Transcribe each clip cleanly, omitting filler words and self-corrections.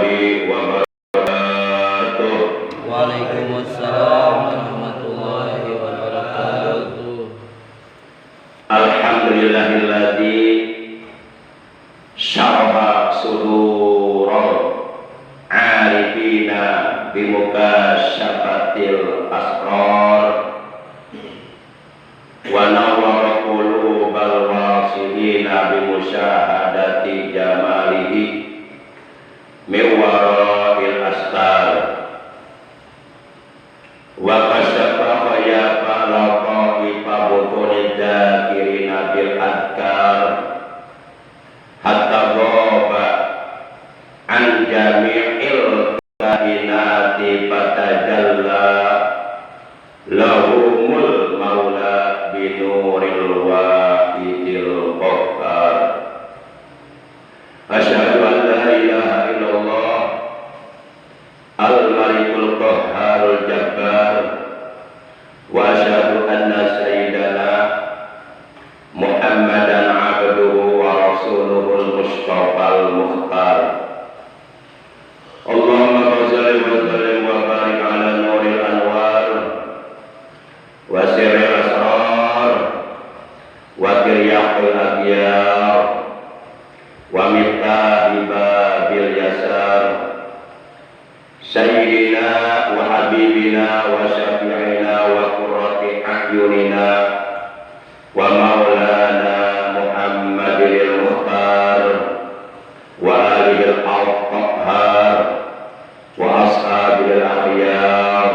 warahmatullahi wabarakatuh. Waalaikumsalam warahmatullahi wabarakatuh. Alhamdulillahilladzi syaraha sudurul arifina bimukasyafatil asrar wa nawwara qulubal wasilina bimusyahadati jamalihi min wara'il astar wa kasyafa fayafa laqa'i pabutuni dzakirina bil adkar hatta ghaba an jami'il kainati fatajalla lahumul maula binuril wahidil qahhar. Asyhadu an la ilaha illallah al-malikul qahharul jabbar wa asyhadu anna sayyidana Muhammadan abduhu wa rasuluhul mustafal mukhtar. Allahumma shalli wa sallim wa barik ala nuril anwar wa sirril asrar wa tiryaqil aghyar wa miftahi babil yasar sayyidina wa habibina wa syafi'ina wa qurrati a'yunina wa maulana Muhammadil mukhtar wa alihil al-qahhar wa ashabil akhyar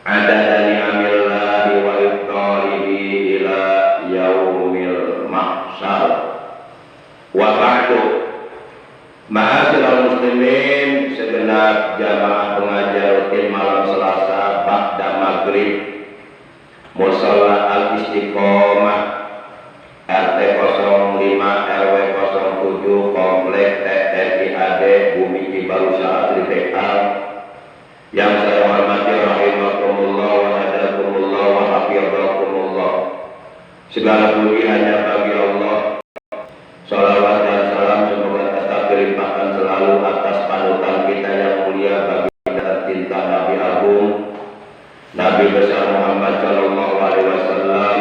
adada ni'amillahi wa iqtarihi ila yaumil mahsyar. Wa ba'du, ma'asyiral muslimin, segenap jamaah pengajar rutin malam Selasa ba'da maghrib Musholla Al-Istiqomah RT 05 RW 07 Komplek TNIAD Bumi Cibaru Asri Bekal yang saya hormati rahimakumullah wa hadakumullah wa hafidhakumullah. Segala puji hanya bagi Allah. Salawat dan salam semoga tetap dilimpahkan selalu atas panutan kita yang mulia bagi tercinta Nabi Agung, Nabi besar Muhammad Shallallahu Alaihi Wasallam,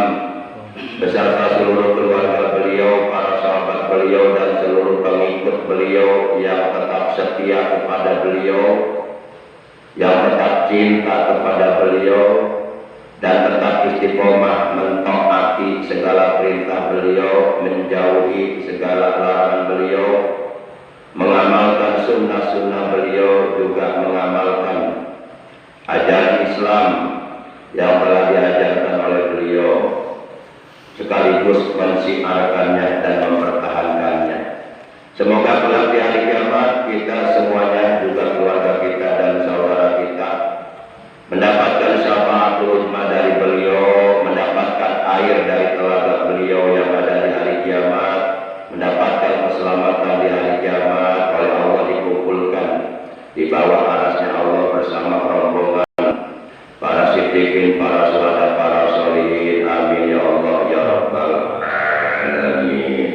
beserta seluruh keluarga beliau, para sahabat beliau, dan seluruh pengikut beliau yang tetap setia kepada beliau, yang tetap cinta kepada beliau, dan tetap istiqomah mentaati segala perintah beliau, menjauhi segala larangan beliau, mengamalkan sunnah-sunnah beliau, juga mengamalkan ajaran Islam yang telah diajarkan oleh beliau, sekaligus mensiarkannya dan mempertahankannya. Semoga kelak di hari kiamat kita semuanya, juga keluarga kita dan saudara kita, mendapatkan syafaat uzma dari beliau, mendapatkan air dari telaga beliau yang ada di hari kiamat, mendapatkan keselamatan di hari kiamat, oleh Allah dikumpulkan di bawah arasnya Allah bersama rombongan para siddiqin, para syuhada, para sholihin. Amin ya Allah ya rabbal alamin.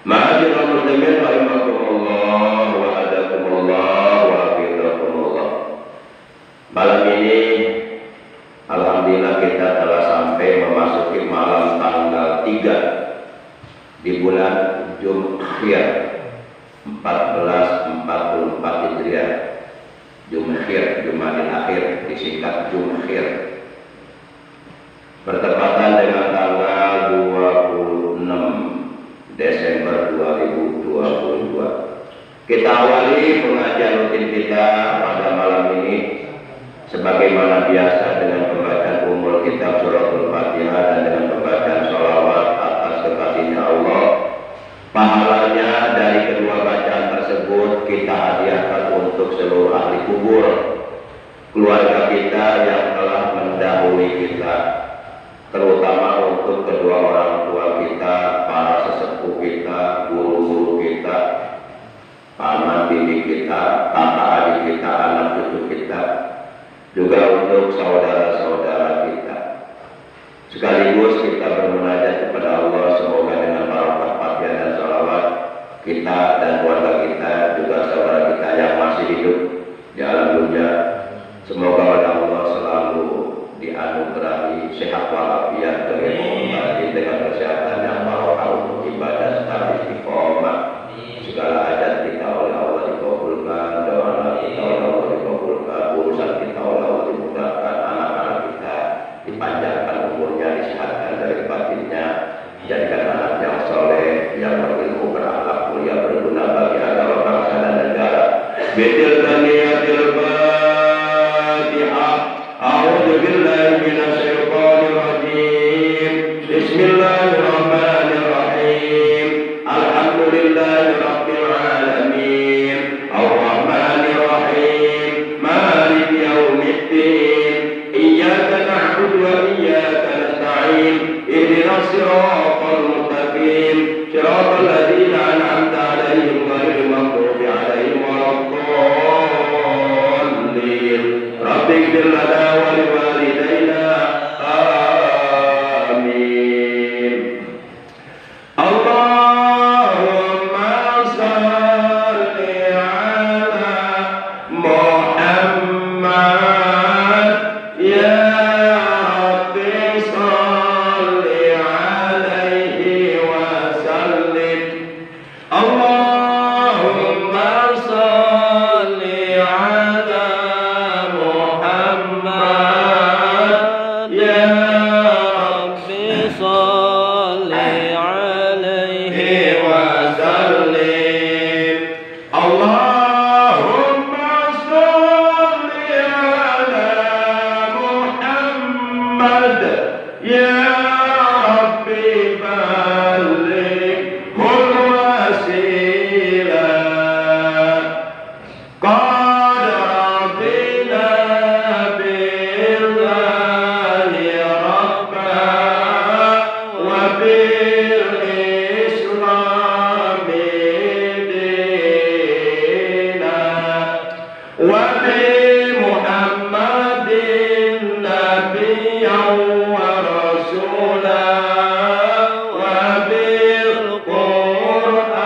Ma'asyiral muslimin rahimakumullah wa hadakumullah wa hafidhakumullah. Malam ini alhamdulillah kita telah sampai memasuki malam tanggal 3 di bulan Jum'khir 1444 Hijriah. Jum'khir, Jumadil Akhir, disingkat Jum'khir, bertepatan dengan tanggal 26 Desember 2022. Kita awali pengajian rutin kita pada malam ini sebagaimana biasa dengan pembacaan umul kitab suratul Fatihah dan dengan pembacaan sholawat atas kekasihnya Allah. Pahalanya dari kedua bacaan tersebut kita hadiahkan untuk seluruh ahli kubur, keluarga kita yang telah mendahului kita, terutama untuk kedua orang tua kita, para sesepuh kita, guru-guru kita, paman bibi kita, kakak adik kita, anak cucu kita, juga untuk saudara-saudara kita. Sekaligus kita bermunajat kepada Allah, semoga dengan barokah Fatihah dan sholawat kita dan keluarga kita, juga sehat walafiat dengan kesehatan yang barokah untuk ibadah serta istiqomah. Segala hajat kita oleh Allah dikabulkan, doa kita oleh Allah dikabulkan, urusan kita oleh Allah dimudahkan, anak-anak kita dipanjangkan umurnya, disehatkan dari batinnya, jadikan anak yang soleh, yang berilmu, berakhlak mulia, berguna bagi agama bangsa dan negara. Bitil taniyatil Fatihah. A'udzu billahi minasyaitonir rajim. Bismillahirrahmanirrahim. Alhamdulillahi rabbil alamin. Ar-Rahmanir Rahim. Maliki yaumiddin. Iyyaka na'budu wa iyyaka nasta'in. Ihdinas siratal mustaqim. Siratal ladzina an'amta 'alaihim ghairil maghdubi 'alaihim waladdallin. Rabbighfir lana wa liwalidayna. Amin. Allahumma shalli 'ala Muhammad ya Rabbi shalli 'alaihi wa sallim. Allahumma shalli 'ala Muhammad ya Rabbi shalli alaihi wa sallim. Allahumma shalli 'ala Muhammad ya Rabbi ballighul wasilah. Qad radina billahi rabba wa bil islami dina wa bi Muhammadin nabiyyan wa rasulan wa bil Qur'ani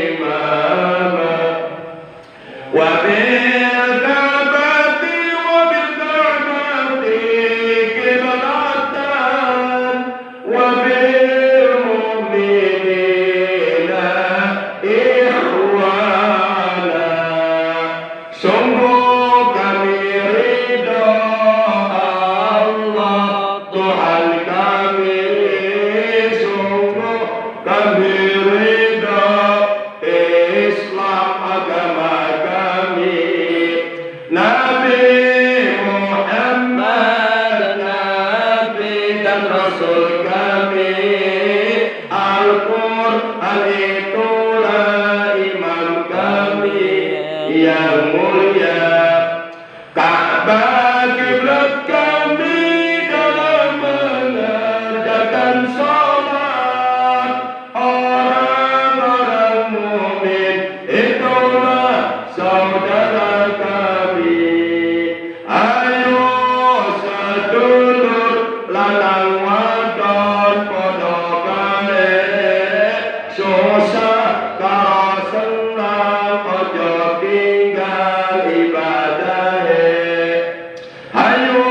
imama wa bil Ka'bati qiblatan wa bil mu'minina ikhwana. Sungguh kami ridho Allah Tuhan kami, sungguh kami ridho Islam agama kami, Nabi Muhammad Nabi dan Rasul kami, Al-Quran itulah imam kami yang mulia, Ka'bah kiblat kami dalam mengerjakan sholat. Orang-orang mukmin itulah saudara kami. Ayo sedulur lanang wadon padha kae, susah karo senang ojo tinggal ibadahe. Ayo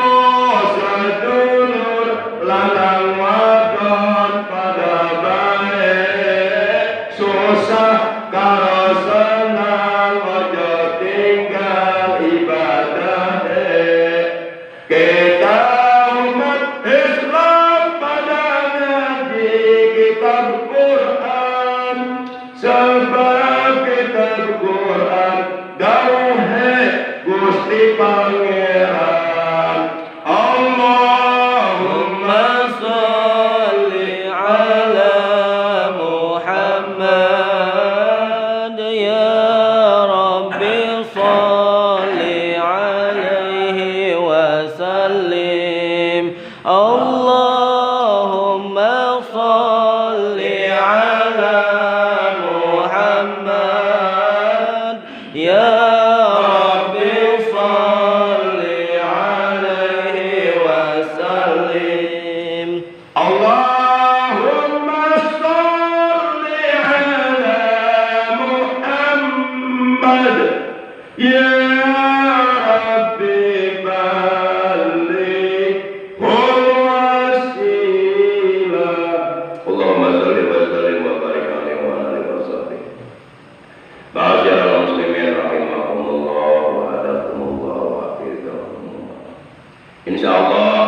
Insya Allah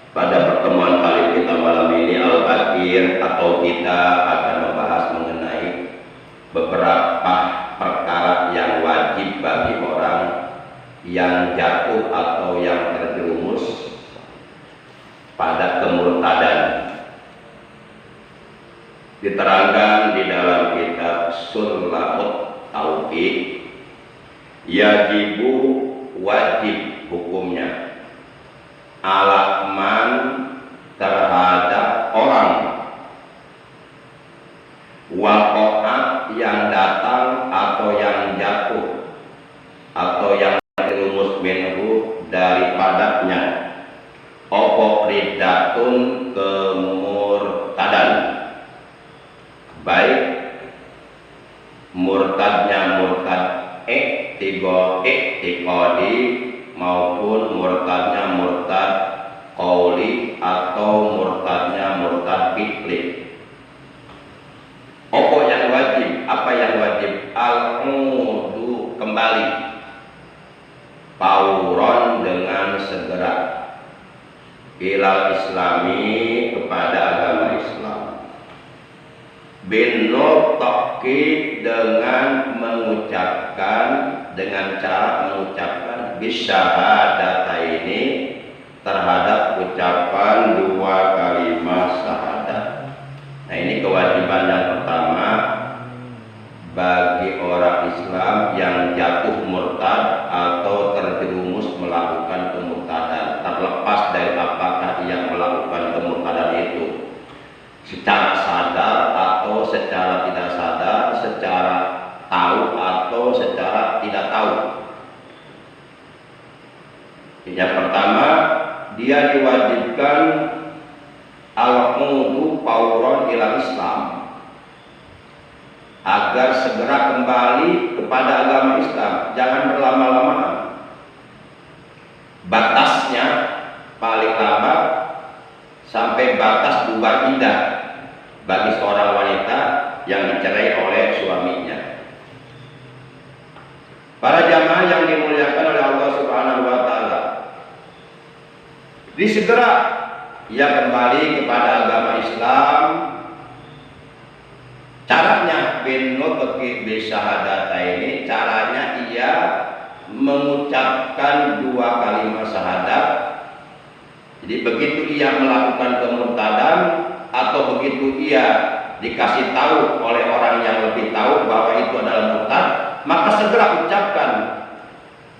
pada pertemuan kali kita malam ini Al-Bakir atau kita akan membahas mengenai beberapa perkara yang wajib bagi orang yang jatuh atau yang terjerumus pada kemurtadan. Diterangkan di dalam kitab Sullamut Tauhid, yajibu wajib hukumnya alaman terhadap orang waqa'at yang datang atau yang jatuh atau yang terjerumus minhu daripadanya opo riddatun kemurtadan, baik murtadnya murtad i'tiqadi maupun murtadnya murtad qauli atau murtadnya murtad fi'li. Apa yang wajib? Apa yang wajib? Al-udu kembali pauron dengan segera ilal islami kepada agama Islam bin nutqi dengan mengucapkan dengan cara mengucapkan bisyahadataini terhadap ucapan dua kalimat syahadat. Nah, ini kewajiban yang pertama bagi orang Islam yang jatuh murtad atau terjerumus melakukan kemurtadan, terlepas dari apakah ia melakukan kemurtadan itu secara sadar atau secara tidak sadar, secara tahu atau secara tidak tahu. Yang pertama, dia diwajibkan al-udu pauron ila Islam, agar segera kembali kepada agama Islam, jangan berlama-lama. Batasnya paling lama sampai batas bubar indah bagi seorang wanita yang dicerai oleh suaminya. Para jamaah yang dimuliakan oleh Allah Subhanahu wa taala, disegera ia kembali kepada agama Islam. Caranya bin nutqi bi syahadataini, caranya ia mengucapkan dua kalimat syahadat. Jadi begitu ia melakukan kemurtadan atau begitu ia dikasih tahu oleh orang yang lebih tahu bahwa itu adalah murtad, maka segera ucapkan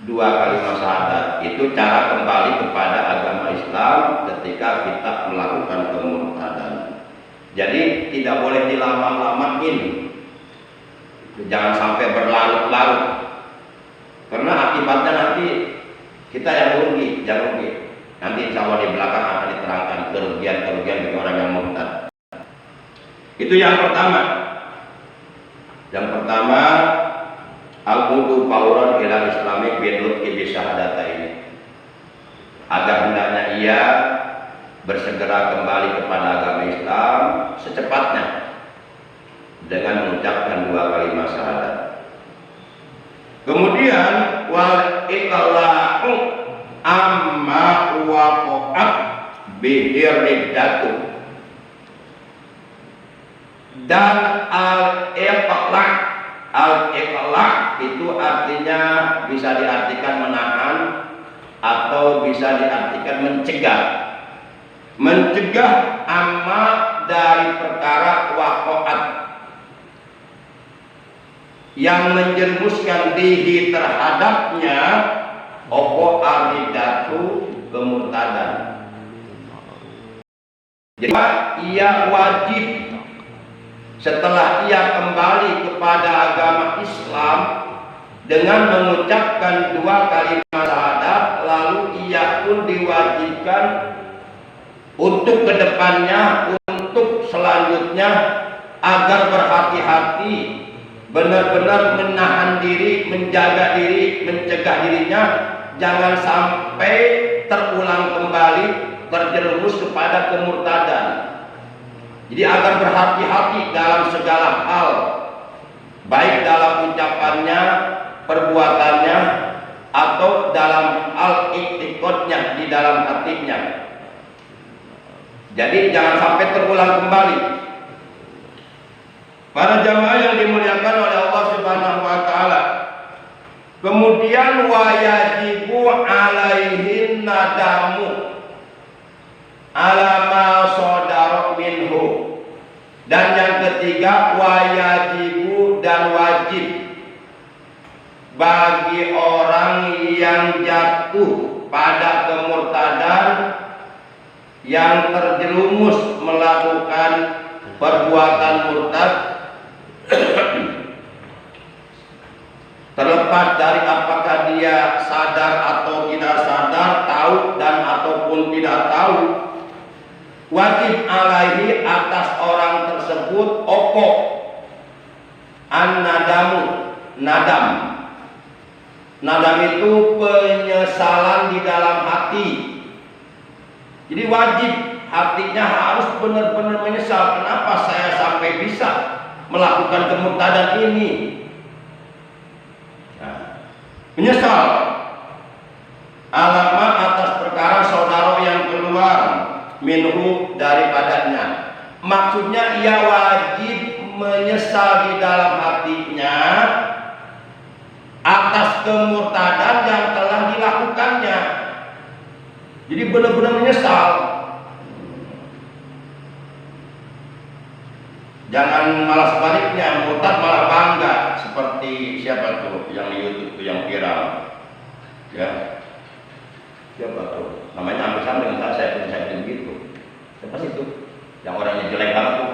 dua kalimat syahadat. Itu cara kembali kepada agama Islam ketika kita melakukan kemurtadan. Jadi tidak boleh dilama-lamain, jangan sampai berlarut-larut, karena akibatnya nanti kita yang rugi, jangan rugi. Nanti insya Allah di belakang akan diterangkan kerugian-kerugian bagi orang yang murtad. Itu yang pertama. Yang pertama, al-wudu fauran ila islami bin nutqi bi syahadataini, agar hendaknya ia bersegera kembali kepada agama Islam secepatnya dengan mengucapkan dua kalimat syahadat. Kemudian wal iqla'u amma waqa'at bihi riddatu, dan al-iqla' itu artinya bisa diartikan menahan atau bisa diartikan mencegah amma dari perkara waqa'at yang menjerumuskan bihi terhadapnya opo aridatu kemurtadan. Jadi ia wajib setelah ia kembali kepada agama Islam dengan mengucapkan dua kalimat syahadat, lalu ia pun diwajibkan untuk kedepannya, untuk selanjutnya agar berhati-hati, benar-benar menahan diri, menjaga diri, mencegah dirinya jangan sampai terulang kembali terjerumus kepada kemurtadan. Jadi agar berhati-hati dalam segala hal, baik dalam ucapannya, perbuatannya, atau dalam hal iktikadnya, di dalam hatinya. Jadi jangan sampai terulang kembali. Para jamaah yang dimuliakan oleh Allah Subhanahu wa taala. Kemudian wayajibu alaihin nadamu ala ma sadara minhu. Dan yang ketiga wayajibu dan wajib bagi orang yang jatuh pada kemurtadan, yang terjerumus melakukan perbuatan murtad, terlepas dari apakah dia sadar atau tidak sadar, tahu dan ataupun tidak tahu, wajib alaihi atas orang tersebut opo an-nadamu, nadam. Nadam itu penyesalan di dalam hati. Jadi wajib, hatinya harus benar-benar menyesal. Kenapa saya sampai bisa melakukan kemurtadan ini? Nah, menyesal alama atas perkara saudara yang keluar minhu daripadanya. Maksudnya ia wajib menyesal di dalam hatinya atas kemurtadan yang telah dilakukannya. Jadi benar-benar menyesal. Jangan malah sebaliknya, murtad malah bangga. Seperti siapa tuh yang di YouTube tuh yang viral, ya? Siapa tuh? Namanya hampir sama dengan saya pun gitu. Siapa sih itu? Yang orangnya jelek banget tuh?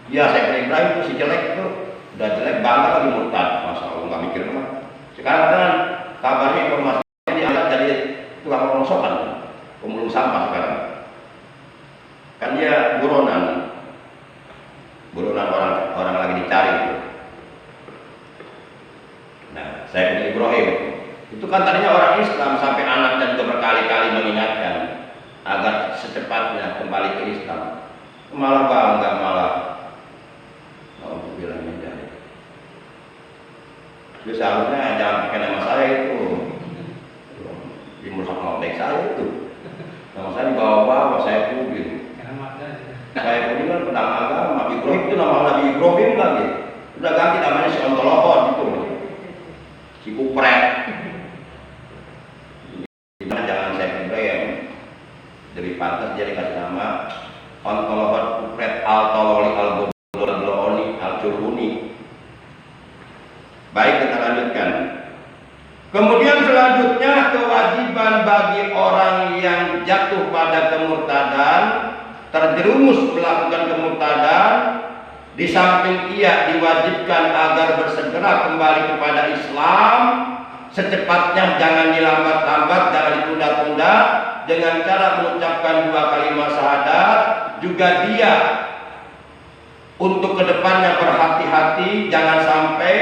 Iya, saya Ibrahim tuh si jelek tuh. Udah jelek bangga lagi murtad. Masa Allah nggak mikir apa? Sekarang kan kabarnya informasi diangkat jadi tukang rongsokan, pemulung sampah sekarang. Kan dia buronan orang lagi dicari itu. Nah, saya punya Ibrahim itu kan tadinya orang Islam, sampai anaknya juga berkali-kali mengingatkan agar secepatnya kembali ke Islam. Malah bangga, malah mau bilang menjadi. Jadi seharusnya jangan pakai nama saya itu, di musuh kontek saya itu. Nama saya dibawa-bawa, saya kubin. Saya pun kan pedang agama. Ibrahim itu nama Nabi Ibrahim lagi. Udah ganti namanya si Ontolophon itu, si kupret. Jangan saya Ibrahim. Dari pantas dia dikasih nama Ontolophon kupret al-tololi al-bodoloni al-curuni. Baik, kita lanjutkan. Kemudian selanjutnya kewajiban bagi orang yang jatuh pada kemurtadan, terjerumus melakukan kemurtadan, di samping ia diwajibkan agar bersegera kembali kepada Islam secepatnya, jangan dilambat-lambat, jangan ditunda-tunda, dengan cara mengucapkan 2 kalimat syahadat. Juga dia untuk kedepannya berhati-hati, jangan sampai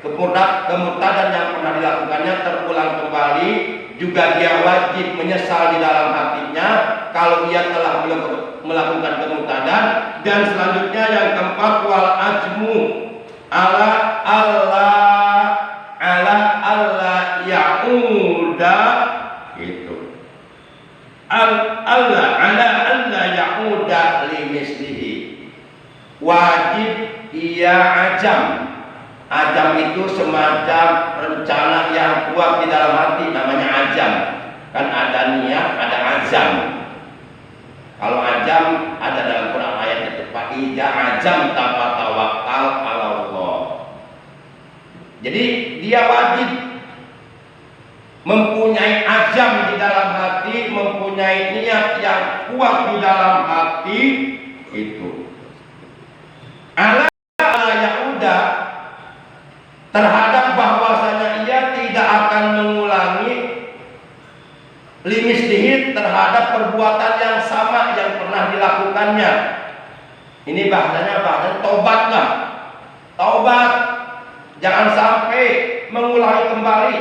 kemurtadan yang pernah dilakukannya terulang kembali. Juga dia wajib menyesal di dalam hatinya kalau ia telah melakukan kemurtadan. Dan selanjutnya yang keempat, wal ajmu ala Allah ya'uda, itu Allah ya'uda limislihi. Wajib ia azam itu semacam rencana yang kuat di dalam hati, namanya azam. Kan ada niat, ada azam. Kalau azam ada dalam Quran ayatnya itu, fa iza azam tawakkal ala Allah. Jadi dia wajib mempunyai azam di dalam hati, mempunyai niat yang kuat di dalam hati itu. Ala Yahuda, terhadap bahwasanya ia tidak akan mengulangi limislihi, terhadap perbuatan yang sama yang pernah dilakukannya. Ini bahasanya tobatlah. Taubat, jangan sampai mengulangi kembali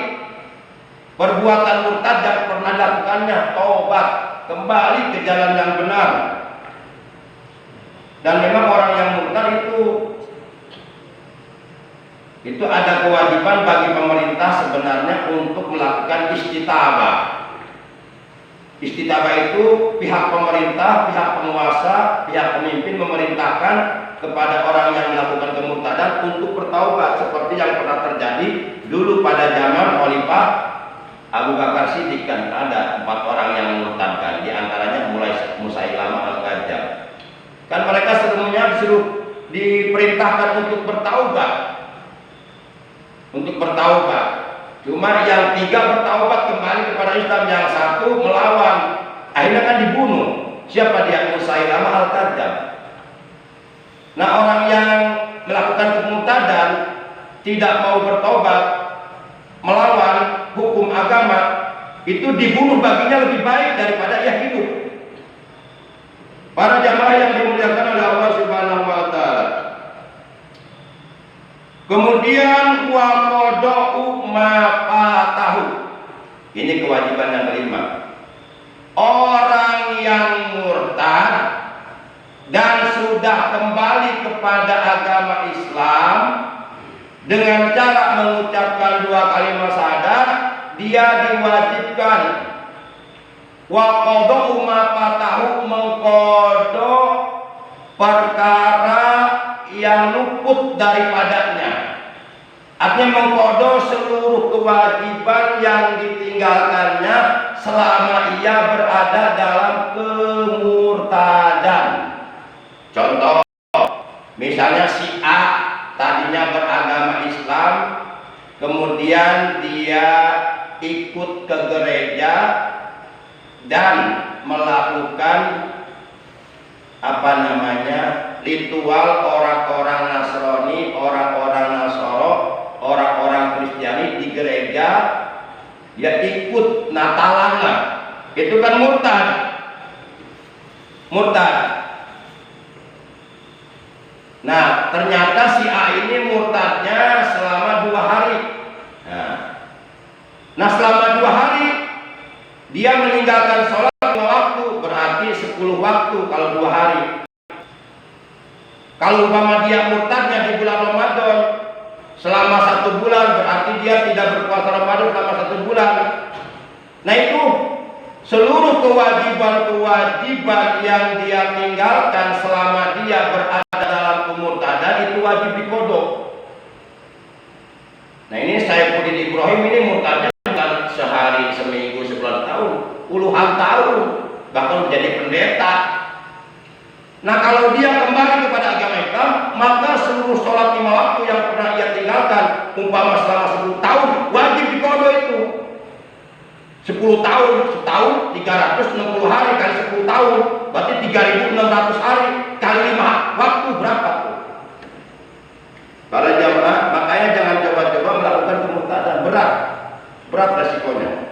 perbuatan murtad yang pernah dilakukannya. Taubat, kembali ke jalan yang benar. Dan memang orang yang murtad itu itu ada kewajiban bagi pemerintah sebenarnya untuk melakukan istitabah. Istitabah itu pihak pemerintah, pihak penguasa, pihak pemimpin memerintahkan kepada orang yang melakukan kemurtadan untuk bertaubat, seperti yang pernah terjadi dulu pada zaman Khalifah Abu Bakar Siddiq. Kan ada 4 orang yang murtadkan, di antaranya Musailamah Al-Kadzdzab. Kan mereka seluruhnya diperintahkan untuk bertaubat. Cuma yang 3 bertaubat kembali kepada Islam, yang 1 melawan. Akhirnya kan dibunuh. Siapa dia? Musailamah Al-Kadzdzab. Nah, orang yang melakukan kemurtadan, tidak mau bertobat, melawan hukum agama, itu dibunuh baginya lebih baik daripada ia hidup. Para jamaah yang dimuliakan oleh Allah Subhanahu wa taala. Kemudian wa qada'u ma fatahu. Ini kewajiban yang kelima. Orang yang murtad dan sudah kembali kepada agama Islam dengan cara mengucapkan 2 kalimat syahadat, dia diwajibkan wa qada'u ma fatahu, mengqada perkara yang luput daripadanya. Artinya mengqada seluruh kewajiban yang ditinggalkannya selama ia berada dalam kemurtadan. Contoh, misalnya si A tadinya beragama Islam, kemudian dia ikut ke gereja dan melakukan ritual orang-orang Nasrani, orang-orang Nasoro, orang-orang Kristiani di gereja. Dia ikut Natalan lah, itu kan murtad. Nah, ternyata si A ini murtadnya selama 2 hari. Nah, selama 2 hari dia meninggalkan sholat 5 waktu, berarti 10 waktu kalau 2 hari. Kalau umpama dia murtadnya di bulan Ramadan selama 1 bulan, berarti dia tidak berpuasa Ramadan selama 1 bulan. Nah, itu seluruh kewajiban yang dia tinggalkan selama dia berada dalam kemurtadan itu wajib diqadha. Nah, ini Saifuddin Ibrahim ini murtadnya bukan sehari, seminggu, 11 tahun, puluhan tahun, bahkan menjadi pendeta. Nah, kalau dia kembali kepada agama Islam, maka seluruh sholat 5 waktu yang pernah ia tinggalkan, umpama selama 10 tahun, wajib diqadha itu. 10 tahun, setahun 360 hari kali 10 tahun, berarti 3.600 hari kali 5 waktu, berapa tuh? Para jamaah, makanya jangan coba-coba melakukan kemurtadan, berat resikonya.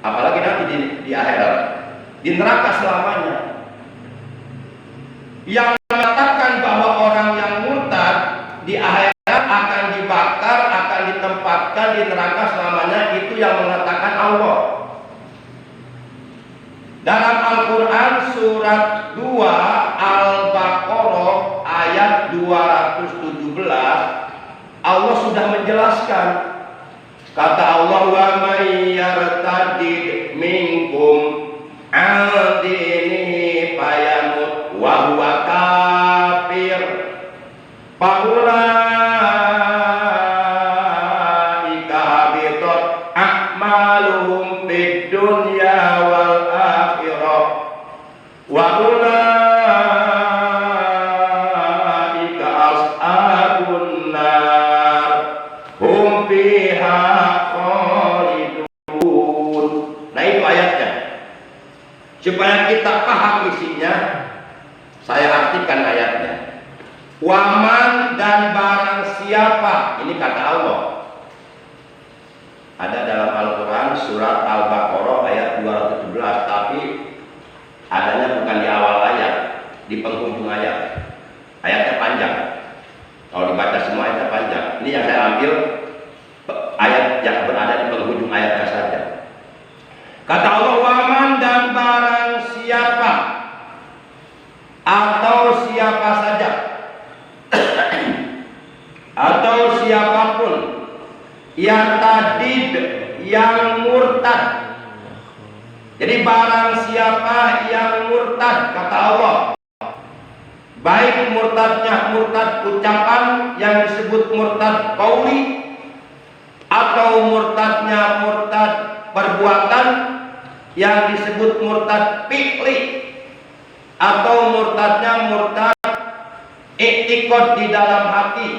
Apalagi nanti di akhirat, di neraka selamanya. Yang mengatakan bahwa orang yang murtad di akhirat akan dibakar, akan ditempatkan di neraka selamanya, itu yang mengatakan Allah. Dalam Al-Quran surat 2 Al-Baqarah ayat 217, Allah sudah menjelaskan. Kata Allah, wa may yartadid minkum an dinihi fayamut wa huwa kafir faulaika habitat a'maluhum fid dunya wal akhirah wa ulaika ashabun nar hum fiha khalidun. Nah, itu ayatnya. Supaya kita paham isinya, saya artikan ayatnya. Waman dan barang siapa, ini kata Allah. Ada dalam Al-Quran surat Al-Baqarah ayat 217, tapi adanya bukan di awal ayat, di penghujung ayat. Ayatnya panjang. Kalau dibaca semua ayatnya panjang. Ini yang saya ambil ayat yang berada di penghujung ayatnya saja. Kata Allah, waman dan barang siapa atau siapa saja atau Jadi barang siapa yang murtad, kata Allah, baik murtadnya murtad ucapan yang disebut murtad qauli, atau murtadnya murtad perbuatan yang disebut murtad fi'li, atau murtadnya murtad i'tiqad di dalam hati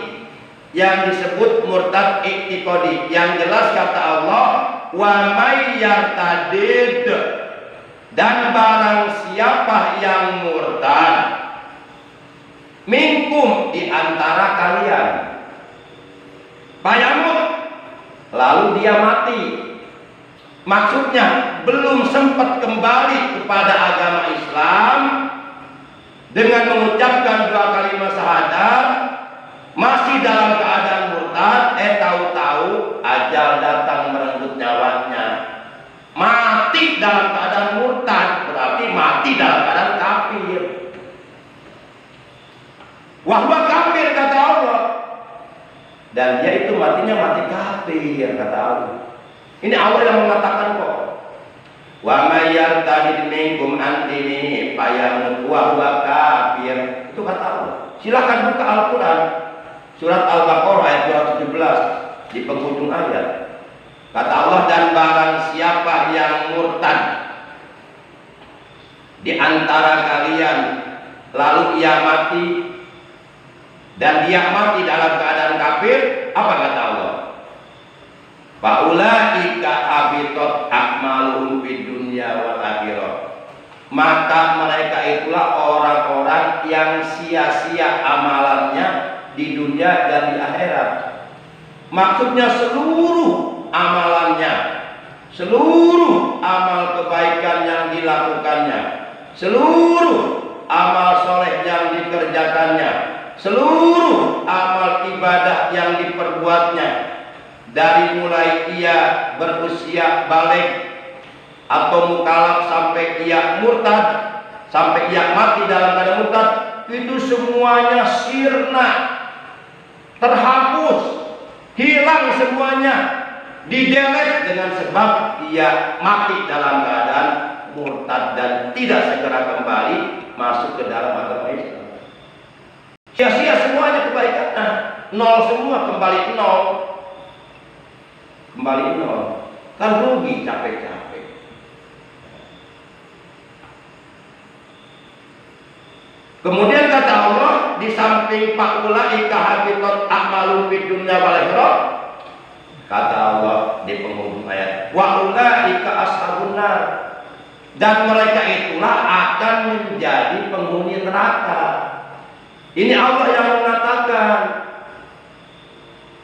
yang disebut murtad i'tiqadi. Yang jelas kata Allah, wa may yartadid, dan barang siapa yang murtad minkum di antara kalian, fayamut, lalu dia mati, maksudnya belum sempat kembali kepada agama Islam dengan mengucapkan dua kalimat syahadat, masih dalam keadaan murtad, tahu-tahu ajal datang merenggut nyawanya. Mati dalam keadaan murtad berarti mati dalam keadaan kafir. Wahwa kafir, kata Allah, dan dia itu matinya mati kafir, kata Allah. Ini Allah yang mengatakan kok. Wa may yartadid minkum an dinihi fayamut wa huwa kafir. Itu kata Allah. Silakan buka Al-Qur'an surat Al-Baqarah ayat 217 di penghujung ayat. Kata Allah, dan barang siapa yang murtad di antara kalian lalu ia mati, dan dia mati dalam keadaan kafir, apa kata Allah? Faulaika habitat a'maluhum fid dunya wal akhirah. Maka mereka itulah orang-orang yang sia-sia amalannya di dunia dan di akhirat. Maksudnya seluruh amalannya, seluruh amal kebaikan yang dilakukannya, seluruh amal soleh yang dikerjakannya, seluruh amal ibadah yang diperbuatnya, dari mulai ia berusia balik atau mukallaf sampai ia murtad, sampai ia mati dalam keadaan murtad, itu semuanya sirna, terhapus, hilang semuanya, didelete dengan sebab ia mati dalam keadaan murtad dan tidak segera kembali masuk ke dalam agama Islam. Sia-sia semuanya kebaikannya, nol semua, kembali nol, kembali nol, kan rugi capek-capek. Kemudian kata Allah, di samping faulaika habitat a'malum fid dunya wal akhirah, kata Allah di penghujung ayat, wa ulaika ashabun nar, dan mereka itulah akan menjadi penghuni neraka. Ini Allah yang mengatakan.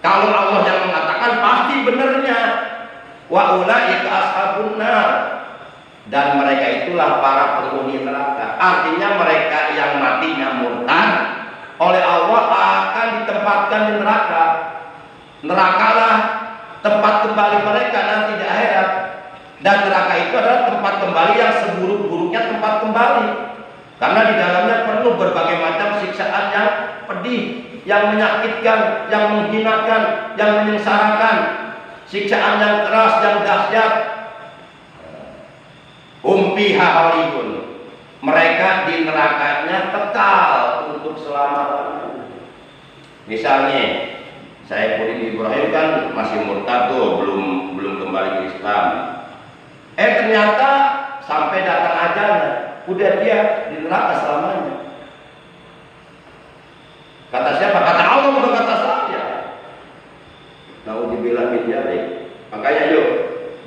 Kalau Allah yang mengatakan pasti benarnya, wa ulaika ashabun nar, dan mereka itulah para penghuni neraka. Artinya mereka yang matinya murtad oleh Allah akan ditempatkan di neraka. Nerakalah tempat kembali mereka nanti di akhirat. Dan neraka itu adalah tempat kembali yang seburuk-buruknya tempat kembali, karena di dalamnya penuh berbagai macam siksaan yang pedih, yang menyakitkan, yang menghinakan, yang menyengsarakan, siksaan yang keras, yang dahsyat. Fiha khalidun, mereka di nerakanya kekal untuk selama-lamanya. Misalnya Saiful Ibrahim kan masih murtad tuh, belum kembali ke Islam. Ternyata sampai datang ajalnya, udah dia di neraka selamanya. Kata siapa? Kata Allah, bukan kata saya. Nauzubillah min dzalik. Makanya yuk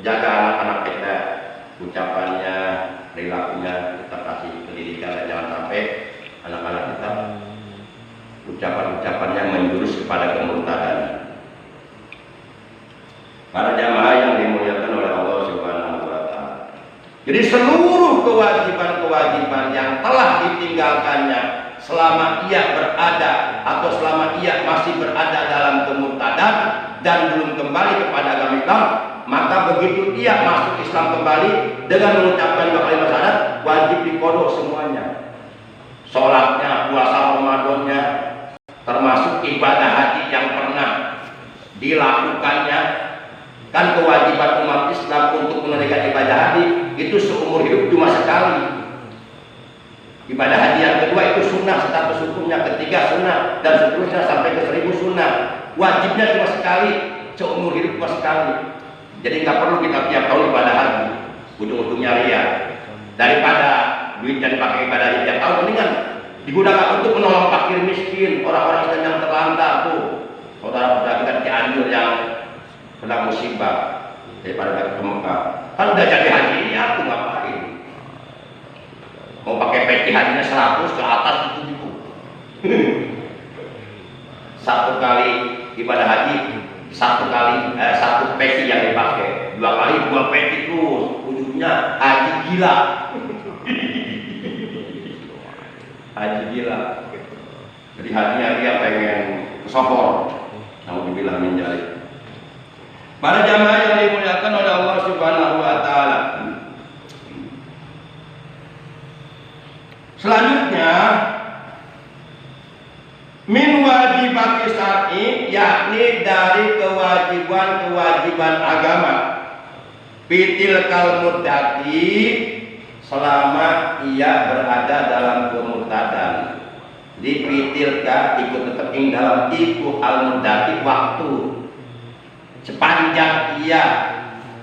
jaga anak-anak kita, ucapannya, perilakunya, kita kasih pendidikan, jangan sampai anak-anak kita ucapan-ucapannya menjurus kepada kemurtadan. Para jamaah yang dimuliakan oleh Allah Subhanahu wa Ta'ala. Jadi seluruh kewajiban-kewajiban yang telah ditinggalkannya selama ia berada atau selama ia masih berada dalam kemurtadan dan belum kembali kepada agama Islam, maka begitu ia masuk Islam kembali dengan mengucapkan dua kalimat syahadat, wajib diqodho semuanya. Sholatnya, puasa Ramadannya, termasuk ibadah haji yang pernah dilakukannya. Kan kewajiban umat Islam untuk menunaikan ibadah haji itu seumur Ibadah haji yang kedua itu sunnah, status hukumnya, ketiga sunnah, dan seterusnya sampai ke 1000 sunnah. Wajibnya cuma sekali, seumur hidup cuma sekali. Jadi nggak perlu kita tiap tahun ibadah haji, ujung-ujungnya ria. Daripada duit yang dipakai ibadah haji tiap tahun, mendingan digunakan untuk menolong fakir miskin, orang-orang Islam yang terlantar tuh, saudara-saudara kita di Cianjur yang kena musibah, daripada kita ke Mekah. Kan udah jadi haji ya, tuh ngapain? Mau pakai peci hajinya 100 ke atas itu. Satu kali ibadah haji, satu peci yang dipakai, 2 kali 2 peci terus, ujungnya haji gila. Haji gila. Jadi hajinya dia pengen kesohor, namun dibilang menjadi. Para jamaah yang dimuliakan oleh Allah Subhanahu wa taala. Selanjutnya min wajibati syar'i, yakni dari kewajiban-kewajiban agama. Fitil kal muddati, selama ia berada dalam kemurtadan. Di fitilka ikut tetap dalam iku al muddati, waktu. Sepanjang ia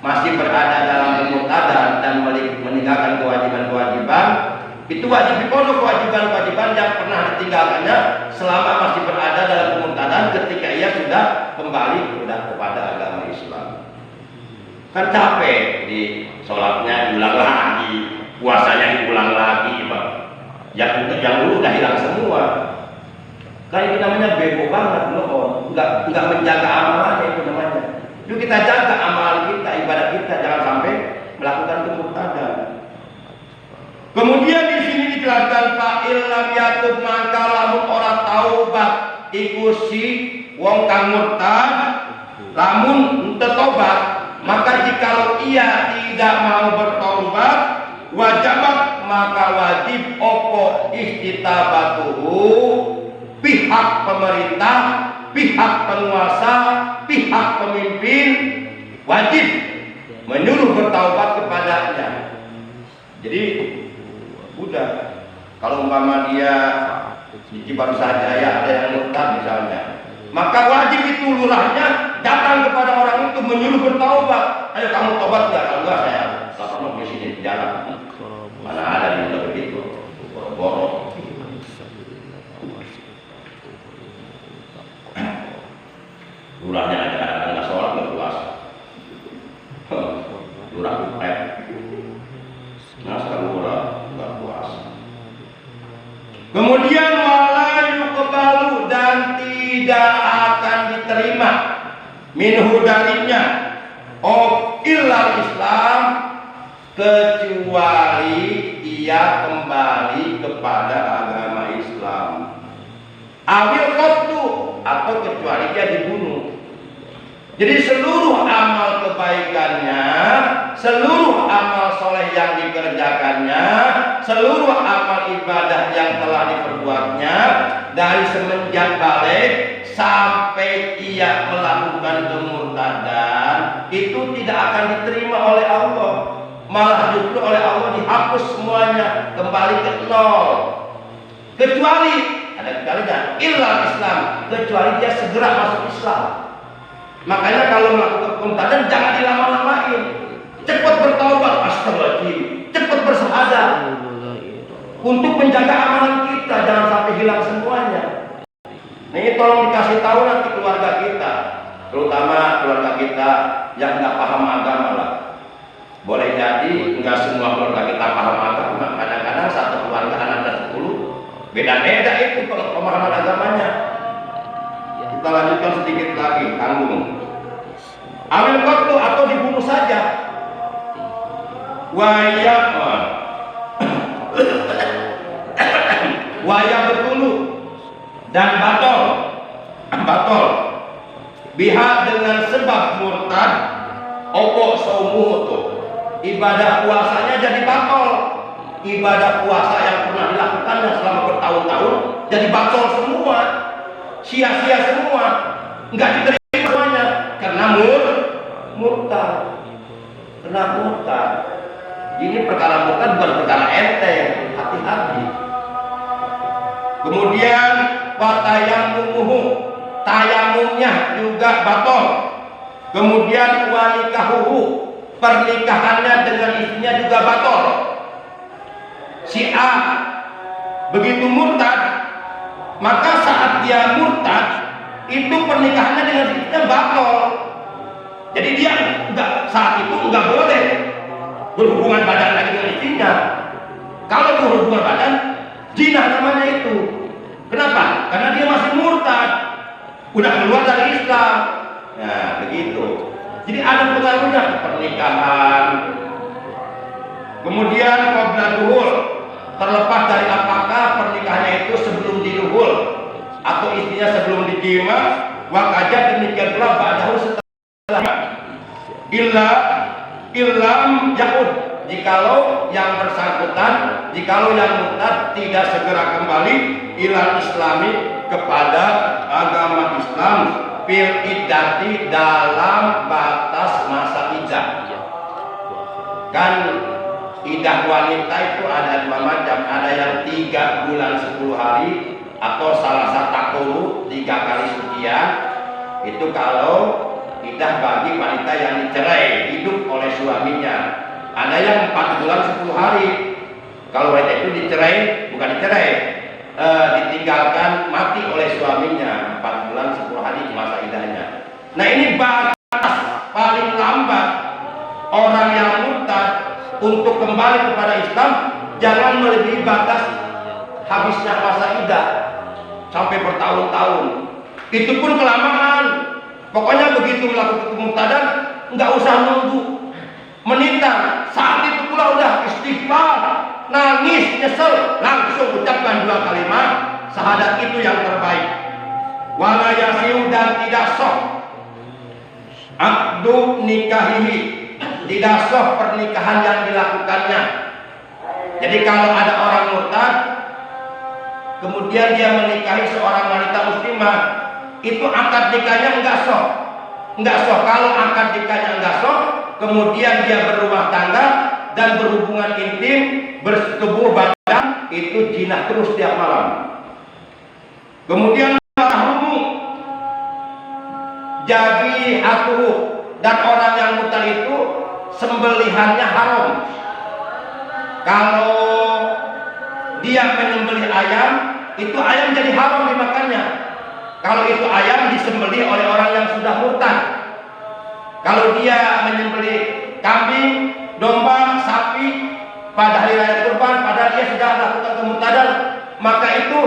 masih berada dalam kemurtadan dan meninggalkan kewajiban-kewajiban, itu wajib dipenuhi kewajiban-kewajiban yang pernah ditinggalkannya selama masih berada dalam kemurtadan ketika ia sudah kembali kepada agama Islam. Kan capek di sholatnya diulang lagi, puasanya diulang lagi, Pak. Yang dulu udah hilang semua. Kan itu namanya bego banget loh, nggak menjaga amalannya itu namanya. Yuk kita jaga amalan kita, ibadah kita, jangan sampai melakukan kemurtadan. Kemudian di sini dijelaskan fa illam yatub, maka lamun ora taubat iku si wong kang murtad, lamun henteu tobat, maka jikalau ia tidak mau bertobat, wajabat maka wajib opo istitabatuhu, pihak pemerintah, pihak penguasa, pihak pemimpin wajib menyuruh bertaubat kepadanya. Jadi udah, kalau umpama dia baru saja ya ada yang murtad misalnya, maka wajib itu lurahnya datang kepada orang itu menyuruh bertaubat. Ayo kamu tobat nggak? Kalau enggak saya lapor di sini di jalan. Mana ada di dalam begitu, boro-boro. Lurahnya aja kadang-kadang nggak sholat nggak puasa. Lurah pep. Nah sekarang lurah nggak puasa. Kemudian wala yuqbalu, dan tidak akan diterima minhu darinya illal Islam, kecuali ia kembali kepada agama Islam. Awil qatlu, atau kecuali dia dibunuh. Jadi seluruh amal kebaikannya, seluruh amal soleh yang dikerjakannya, seluruh amal ibadah yang telah diperbuatnya dari semenjak balik sampai ia melakukan kemurtadan, itu tidak akan diterima oleh Allah. Malah justru oleh Allah dihapus semuanya, kembali ke nol. Kecuali ada kalinya illal Islam, kecuali dia segera masuk Islam. Makanya kalau melakukan kemurtadan jangan dilama-lamain, cepat bertaubat, astagfirullahaladzim, cepat bersyahadat untuk menjaga amalan kita, jangan sampai hilang semuanya. Ini tolong dikasih tahu nanti keluarga kita, terutama keluarga kita yang nggak paham agama lah. Boleh jadi nggak semua keluarga kita paham agama. Kadang-kadang satu keluarga anak 10 beda-beda itu pemahaman agamanya. Kita lanjutkan sedikit lagi, tanggung. Ambil waktu atau dibunuh saja. Waya bertulu dan batol biha dengan sebab murtad opo somuto, ibadah puasanya jadi batol. Ibadah puasa yang pernah dilakukannya selama bertahun-tahun jadi batol semua, sia-sia semua, nggak diterima semuanya karena murtad. Ini perkara murtad bukan perkara enteng, hati-hati. Kemudian watayamumuhu, tayamumnya juga batal. Kemudian wanikahuhu, pernikahannya dengan istrinya juga batal. Si A begitu murtad, maka saat dia murtad itu pernikahannya dengan istrinya batal. Jadi dia saat itu nggak boleh berhubungan badan lagi dengan istrinya. Kalau berhubungan badan, zina namanya itu. Kenapa? Karena dia masih murtad, udah keluar dari Islam. Nah, begitu. Jadi ada pengaruhnya pernikahan. Kemudian qabla duhul, terlepas dari apakah pernikahannya itu sebelum diduhul atau istrinya sebelum dijima, wakaja demikian pula ba'dahu setelah. Illam yahud, jikalau yang bersangkutan, jikalau yang murtad tidak segera kembali ilal islami, kepada agama Islam, fil iddati, dalam batas masa iddah. Kan iddah wanita itu ada dua macam, ada yang 3 bulan 10 hari atau salah satu takulu 3 kali sekian. Itu kalau iddah bagi wanita yang dicerai hidup oleh suaminya. Ada yang 4 bulan 10 hari. Kalau wanita itu dicerai, bukan dicerai, ditinggalkan mati oleh suaminya, 4 bulan 10 hari masa iddahnya. Nah, ini batas paling lambat orang yang murtad untuk kembali kepada Islam, jangan melebihi batas habisnya masa iddah sampai bertahun-tahun. Itu pun kelamaan. Pokoknya begitu melakukan kemurtadan, nggak usah nunggu menitang. Saat itu pula udah istighfar, nangis, nyesel, langsung ucapkan 2 kalimat syahadat, itu yang terbaik. Wala yasiu, dan tidak sah akdu nikahihi, tidak sah pernikahan yang dilakukannya. Jadi kalau ada orang murtad kemudian dia menikahi seorang wanita muslimah, itu akad nikahnya enggak sah. Kalau akad nikahnya enggak sah, kemudian dia berumah tangga dan berhubungan intim, bersetubuh badan, itu zina terus tiap malam. Kemudian mahrumu jadi atuh, dan orang yang murtad itu sembelihannya haram. Kalau dia menyembelih ayam, itu ayam jadi haram dimakannya. Kalau itu ayam disembelih oleh orang yang sudah murtad. Kalau dia menyembelih kambing, domba, sapi pada hari raya kurban, padahal dia sudah melakukan kemurtadan, maka itu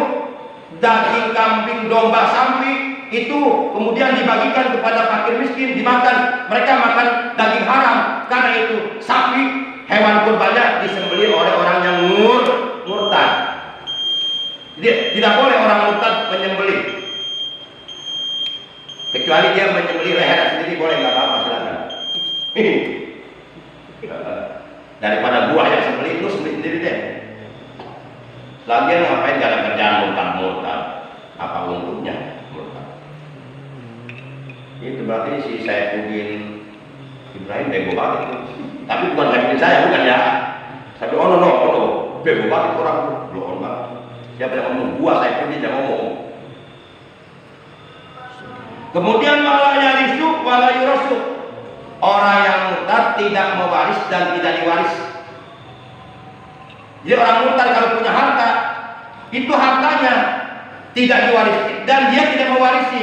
daging kambing, domba, sapi itu kemudian dibagikan kepada fakir miskin, dimakan. Mereka makan daging haram, karena itu sapi, hewan kurbannya disembelih oleh orang yang murtad. Jadi tidak boleh orang murtad menyembelih, kecuali dia menyembelih leher sendiri, boleh, nggak apa-apa, silakan. Daripada buah yang sembelih, itu sembelih sendiri deh. Lagian ngapain gak ada kerjaan murtad? Apa untungnya murtad? Itu berarti si Saifuddin Ibrahim bego banget itu. Tapi bukan Saifuddin saya, bukan ya. Tapi bego banget orang loh banget. Siapa yang ngomong? Gua Saifuddin yang ngomong. Kemudian wala yarisu wala yurasu, orang yang murtad tidak mewaris dan tidak diwaris. Jadi orang murtad kalau punya harta, itu hartanya tidak diwarisi dan dia tidak mewarisi.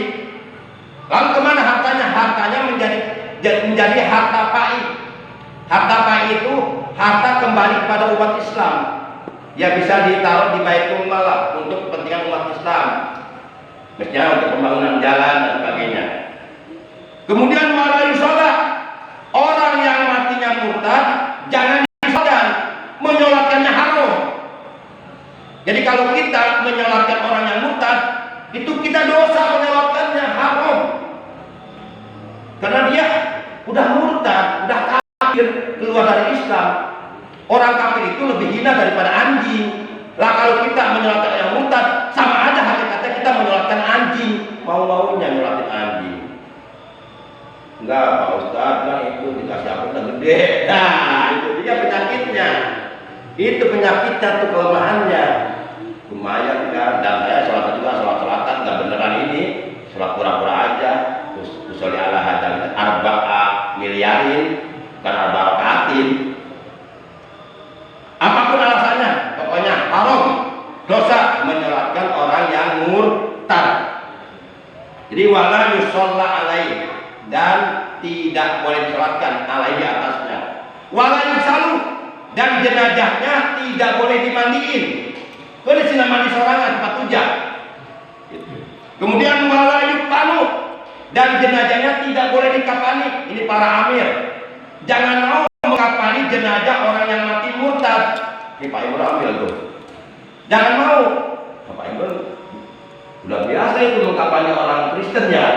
Lalu kemana hartanya? Hartanya menjadi harta pai. Harta pai itu harta kembali kepada umat Islam. Ya bisa ditaruh di Baitul Mal untuk kepentingan umat Islam. Mestinya untuk pembangunan jalan dan sebagainya. Kemudian wala yusolah, orang yang matinya murtad jangan disolatkan, menyolatkannya haram. Jadi kalau kita menyolatkan orang yang murtad, itu kita dosa menyolatkannya, haram. Karena dia udah murtad, udah kafir, keluar dari Islam. Orang kafir itu lebih hina daripada anjing. Lah kalau kita menyolatkan yang murtad, sama aja hakikatnya kita menyolatkan anjing, mau-maunya nyolatin anjing. Enggak, Pak Ustadz, kan itu dikasih apa udah gede. Nah, itu dia penyakitnya. Itu penyakitnya, tuh kelemahannya. lumayan kan, dan saya sholat juga sholat-sholatan nggak beneran ini, sholat pura-pura aja, usolli ala hadam arba'a miliarin, bukan arba'a rakatin. Apapun alasannya, pokoknya haram, dosa menyolatkan orang yang murtad. Jadi wala yusolla alaih, dan tidak boleh disolatkan alaih di atasnya. Wala yusalu, dan jenazahnya tidak boleh dimandiin. Kau di sini mandi sorangan tempat hujah. Kemudian wala yukfanu, dan jenazahnya tidak boleh dikafani. Ini para amir, jangan mau mengkafani jenazah orang yang mati murtad. Ini Pak Imran ambil tuh. Jangan mau. Pak Imran udah biasa itu mengkafani orang Kristen ya.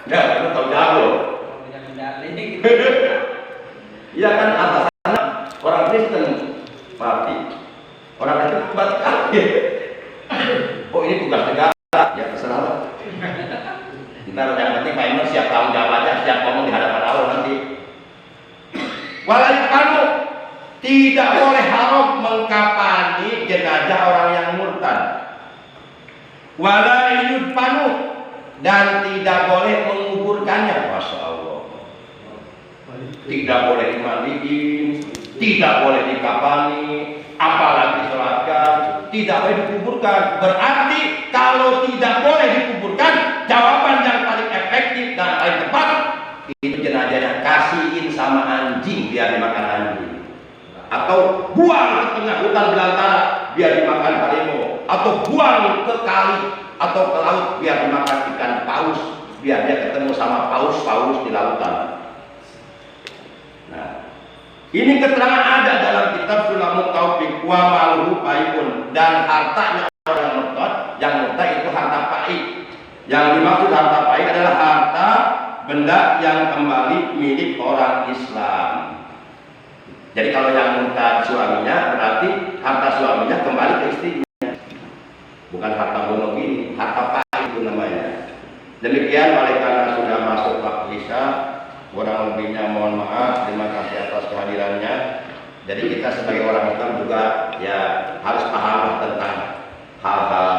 Ya, kita tahu jago. Iya kan, atasannya orang Kristen mati. Orang Kristen mati. Oh ini tugas negara, ya terserah lah. Ntar yang penting Pak Imran siap tanggung jawab aja, siap ngomong di hadapan Allah nanti. Walai kamu tidak boleh haram mengkafani jenazah orang yang murtad. Walai yudfanu, dan tidak boleh menguburkannya. Masya Allah. Tidak boleh dimandiin, tidak boleh dikafani, apalagi disolatkan, tidak boleh dikuburkan. Berarti kalau tidak boleh dikuburkan, jawaban yang paling efektif dan paling tepat, itu jenazahnya kasihin sama anjing biar dimakan anjing, atau buang ke tengah hutan belantara biar dimakan harimau, atau buang ke kali atau ke laut biar dimakan ikan paus, biar dia ketemu sama paus-paus di lautan. Nah, ini keterangan ada dalam kitab Sulamut Taufik wa maluhu paipun, dan hartanya orang murtad, yang murtad itu harta paik. Yang dimaksud harta paik adalah harta benda yang kembali milik orang Islam. Jadi kalau yang murtad suaminya, berarti harta suaminya kembali ke istrinya, bukan harta bono gini, harta paik itu namanya. Demikian, oleh karena sudah masuk waktu isya, kurang lebihnya mohon maaf. Terima kasih atas kehadirannya. Jadi kita sebagai orang Islam juga ya harus paham tentang hal-hal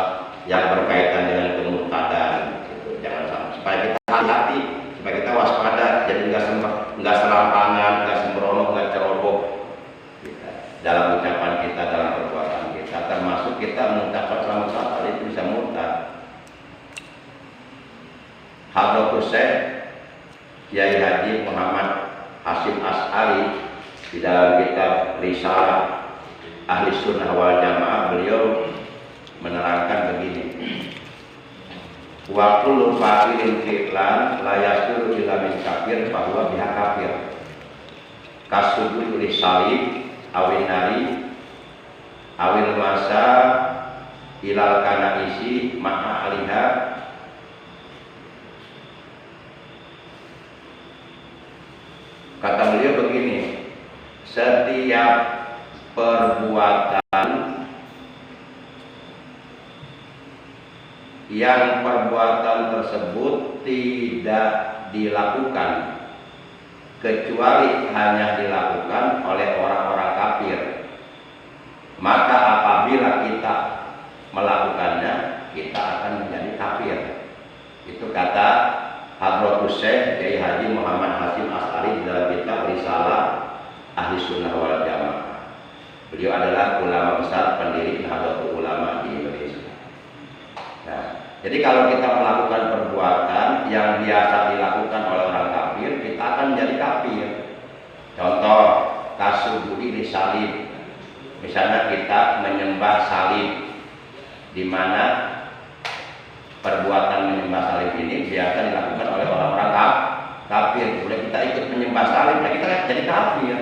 yang berkaitan dengan kemurtadan. Gitu. Jangan sampai, supaya kita hati-hati, supaya kita waspada, jadi nggak serampangan, nggak sembrono, nggak ceroboh dalam ucapan kita, dalam perbuatan kita. Termasuk kita mengucapkan selamat saat itu bisa murtad. Hadratus Syekh Kiai Haji Muhammad Hasyim Asy'ari di dalam kitab Risalah Ahli Sunnah wal Jamaah, beliau menerangkan begini: wa kullu fa'ilin fi'lan la yasuru illa min kafir bahwa biha kafir kasudul salib awin nari awil masa ilal kana isi ma'a aliha. Kata beliau begini, setiap perbuatan yang perbuatan tersebut tidak dilakukan kecuali hanya dilakukan oleh orang-orang kafir, maka apabila kita melakukannya, kita akan menjadi kafir. Itu kata Hadratus Syekh Kiai Haji Muhammad Hasyim Asy'ari di dalam kitab Risalah Ahli Sunnah wal Jamaah. Beliau adalah ulama besar, pendiri Nahdlatul Ulama di Indonesia. Nah, jadi kalau kita melakukan perbuatan yang biasa dilakukan oleh orang kafir, kita akan menjadi kafir. Contoh, kasubudi salib. Misalnya kita menyembah salib, di mana perbuatan menyembah salib ini biasa dilakukan oleh orang-orang kafir. Boleh kita ikut menyembah salib, nah kita jadi kafir.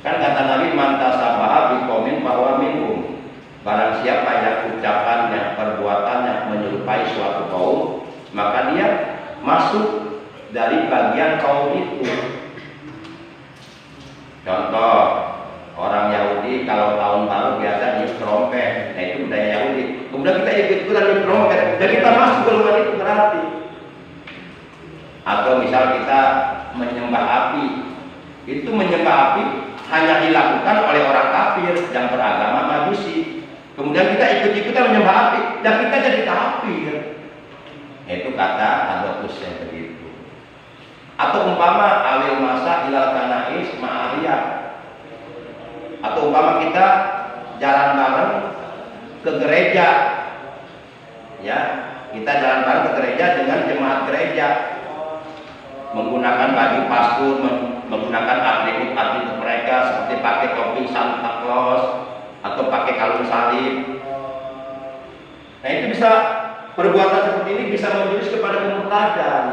Kan kata Nabi, man tasabaha biqaumin bahwa minhum. Barang siapa yang ucapannya, perbuatannya menyerupai suatu kaum, maka dia masuk dari bagian kaum itu. Contoh, orang Yahudi kalau tahun baru biasa niup trompet, nah itu budaya Yahudi. Kemudian kita ikut-ikutan niup trompet, dan kita masuk golongan itu berarti. Atau misal kita menyembah api, itu menyembah api hanya dilakukan oleh orang kafir yang beragama Majusi. Kemudian kita ikut-ikutan menyembah api, dan kita jadi kafir. Itu kata Hadratus yang begitu. Atau umpama awil masa ilal kanais ma'ariyah. Atau umpama kita jalan bareng ke gereja, ya, kita jalan bareng ke gereja dengan jemaat gereja, menggunakan baju pastur, menggunakan atribut-atribut mereka seperti pakai topi Santa Claus atau pakai kalung salib. Nah, itu bisa, perbuatan seperti ini bisa menjurus kepada kemurtadan.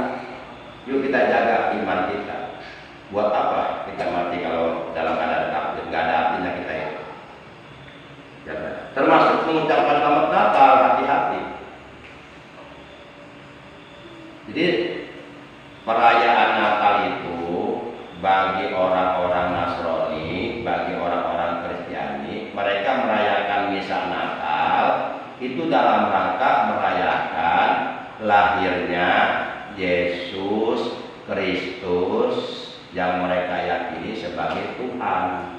Yuk kita jaga iman kita. Buat apa kita mati kalau dalam keadaan kafir? Nggak ada artinya kita itu. Termasuk mengucapkan selamat Natal, hati-hati. Jadi perayaan Natal itu bagi orang-orang Nasrani, bagi orang-orang Kristiani, mereka merayakan misa Natal itu dalam rangka merayakan lahirnya Yesus Kristus yang mereka yakini sebagai Tuhan.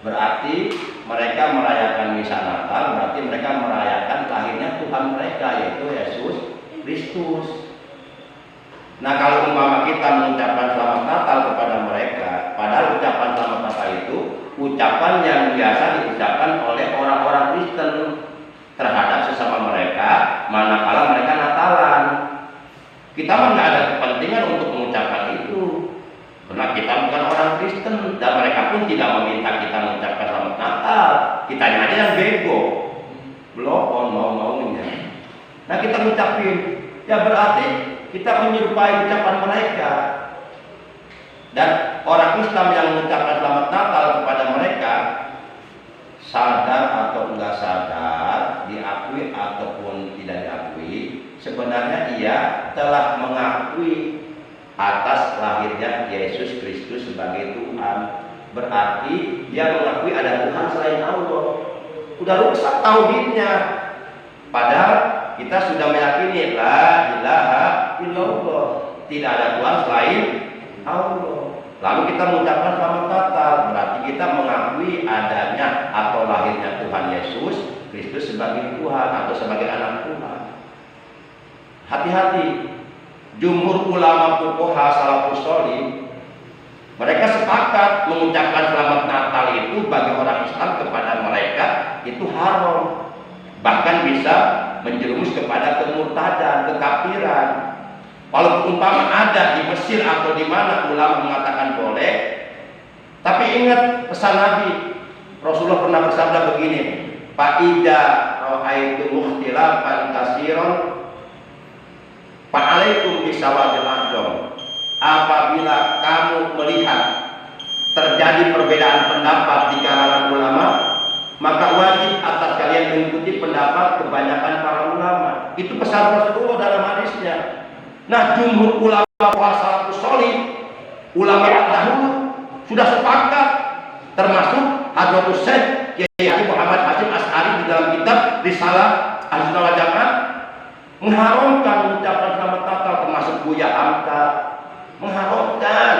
Berarti mereka merayakan misa Natal, berarti mereka merayakan lahirnya Tuhan mereka, yaitu Yesus Kristus. Nah, kalau umpama kita mengucapkan selamat Natal kepada mereka, padahal ucapan selamat Natal itu ucapan yang biasa diucapkan oleh orang-orang Kristen terhadap sesama mereka, manakala mereka Natalan. Kita mah nggak ada kepentingan untuk mengucapkan itu, karena kita bukan orang Kristen dan mereka pun tidak meminta kita mengucapkan selamat Natal. Kita aja yang bego, belum mau-maunya. Nah, kita ngucapin, ya berarti kita menyerupai ucapan mereka. Dan orang Islam yang mengucapkan selamat Natal kepada mereka, sadar atau enggak sadar, diakui ataupun tidak diakui, sebenarnya ia telah mengakui atas lahirnya Yesus Kristus sebagai Tuhan. Berarti dia mengakui ada Tuhan selain Allah. Udah rusak tauhidnya. Padahal kita sudah meyakini la ilaha illallah, tidak ada Tuhan selain Allah. Lalu kita mengucapkan selamat Natal, berarti kita mengakui adanya atau lahirnya Tuhan Yesus Kristus sebagai Tuhan atau sebagai anak Tuhan. Hati-hati. Jumhur ulama fuqaha salafus shalih mereka sepakat mengucapkan selamat Natal itu bagi orang Islam kepada mereka itu haram, bahkan bisa menjerumus kepada kemurtadan, kekafiran. Walaupun umpama ada di Mesir atau di mana ulama mengatakan boleh, tapi ingat pesan Nabi. Rasulullah pernah bersabda begini, "Fa'idza ra'aitum ikhtilafan katsiran fa'alaikum bisawadil a'dzam." Apabila kamu melihat terjadi perbedaan pendapat di kalangan ulama, maka wajib atas kalian mengikuti pendapat kebanyakan para ulama. Itu pesan Rasulullah dalam hadisnya. Nah, jumhur ulama salafus shalih, ulama terdahulu sudah sepakat, termasuk Hadratus Syekh Kiai Muhammad Hasyim Asy'ari di dalam kitab Risalah Ahlussunnah wal Jamaah mengharamkan mengucapkan selamat Natal, termasuk Buya Hamka mengharamkan.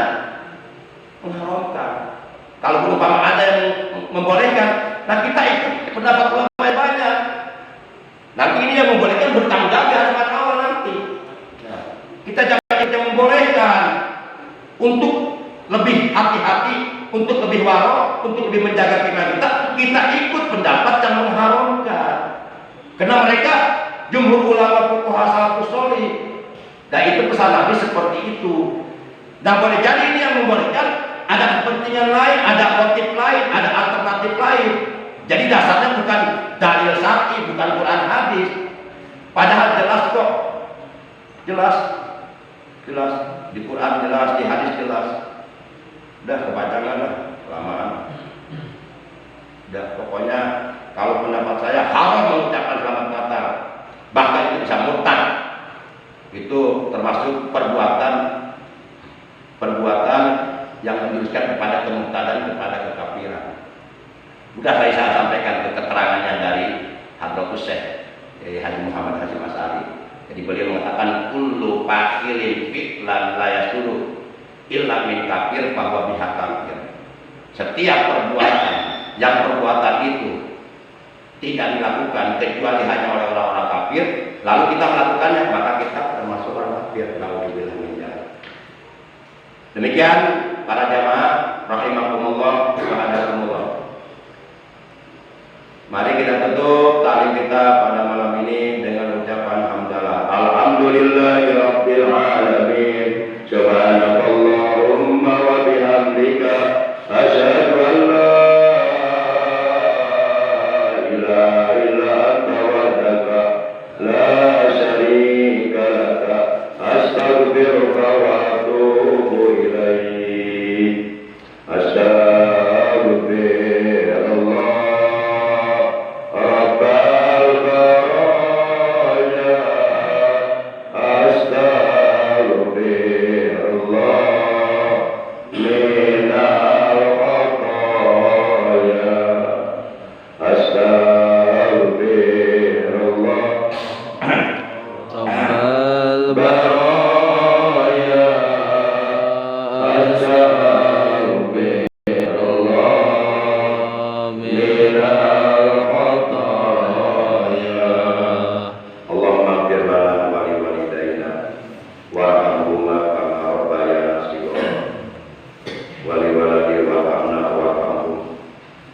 Kalau umpama ada yang membolehkan, nah kita ikut pendapat ulama yang banyak. Nanti ini yang membolehkan bertanggung jawab di hadapan Allah nanti. Nah, kita jangan yang membolehkan untuk lebih hati-hati, untuk lebih waro, untuk lebih menjaga keimanan kita ikut pendapat yang mengharamkan. Karena mereka jumhur ulama fuqaha salafus shalih. Dan itu pesan Nabi seperti itu. Dan boleh jadi ini yang membolehkan ada kepentingan lain, ada motif lain, ada alternatif lain. Jadi dasarnya bukan dalil syar'i, bukan Quran hadis. Padahal jelas kok. Jelas di Quran jelas, di hadis jelas. Udah kebacangan lah, kelamaan. Udah pokoknya kalau pendapat saya haram mengucapkan selamat Natal. Bahkan itu bisa murtad. Itu termasuk perbuatan yang menjuruskan kepada kemurtadan, kepada kekafiran. Sudah saya sampaikan keterangannya dari Hadratus Syekh Haji Muhammad Hasyim Asy'ari. Jadi beliau mengatakan kullu fa'ilin fi'lan la yasulu illa min kafir bahwa biha kafir. Setiap perbuatan yang perbuatan itu tidak dilakukan kecuali hanya oleh orang-orang kafir, lalu kita melakukannya, maka kita termasuk orang kafir. Nauzubillah min dzalik. Demikian para jamaah rahimakumullah wa hadakumullah. Mari kita tutup taklim kita pada malam ini dengan ucapan hamdalah. Alhamdulillahirabbil alamin. Subhanakallahumma wa bihamdika asyhadu an la ilaha illa anta wahdaka la syarika laka astaghfiruka wa atubu ilaik. Astaghfirullah rabbal baraya. Astaghfirullah minal khataya. Astaghfirullah Rabbal baraya. Astaghfirullah minal khataya. Allahumma ighfir lana wa li walidayna warhamhuma kama rabbayana shighara wa li waladi warhamna warhamhum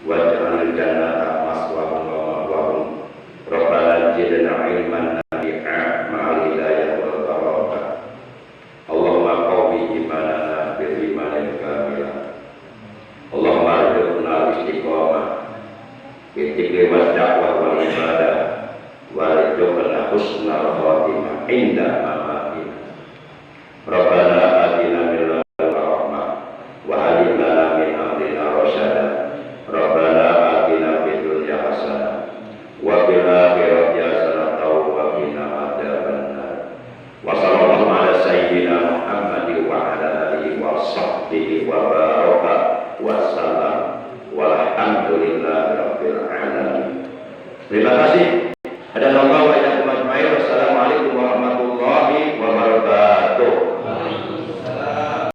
waj'alil jannata maswahum wa ma'wahum. Rabbana zidna ilman nafi'a ma'al hidayah wal barakah. Allahumma qawwi imanana bil imanil kamilah. Allahumma arzuqna al-istiqamah fi dzikri wad da'wah wal ibadah warzuqna husnal khatimah inda mamatina. Rabbana atina min ladunka rahmah wa hayyi lana min amrina rasyada. Rabbana atina fid dunya hasanah wa fil akhirati hasanah wa qina adzabannar. Wa sallallahu ala sayyidina Muhammadin wa ala alihi wa sahbihi wa baraka wa sallam walhamdulillahi rabbil alamin. Terima kasih.